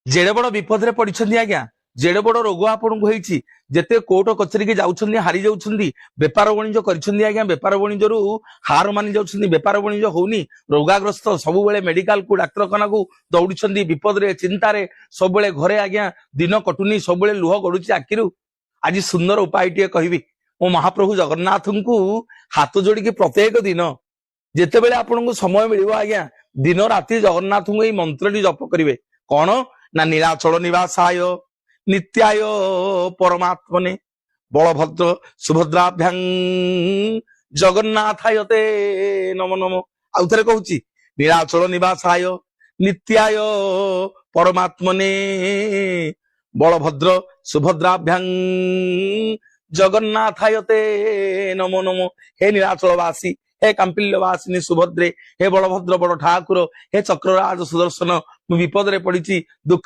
जेड़े बड़ विपद रे पड़िछन्ती आज्ञा जेड़े बड़ रोग आपनकु होईछि जेते कोर्ट कचेरी के जाउछन्ती हारी जाउछन्ती बेपार वाणिज्य करिछन्ती आज्ञा बेपार वाणिज्यरू हार मानि जाउछन्ती बेपार वाणिज्य होउनी रोगाग्रस्त सबु बेले मेडिकल को डाक्तरखाना को दौड़ुछन्ती विपद रे चिंता रे सब बेले घरे आज्ञा दिन कटुनी सब बेले लुह गडुची आखिरु आज सुंदर उपाय टिए कहबी मो महाप्रभु जगन्नाथंकु हाथ जोड़ी प्रत्येक दिन जेते बेले आपनकु समय मिलिबो आज्ञा दिन राति जगन्नाथंकु एई मंत्रटी जप करिवे कौन ना नीलाचल निवासाय नित्याय परमात्मने बलभद्र सुभद्राभ्यां जगन्नाथायते नमो नमो आउ थरे कहूची नीलाचल निवासाय नित्याय परमात्मने बलभद्र सुभद्राभ्यां जगन्नाथायते नमो नमो हे नीलाचलवासी हे कांपिल्यवासिनी सुभद्रे हे बलभद्र बड़ ठाकुर हे चक्रराज सुदर्शन विपद रे पड़ी दुख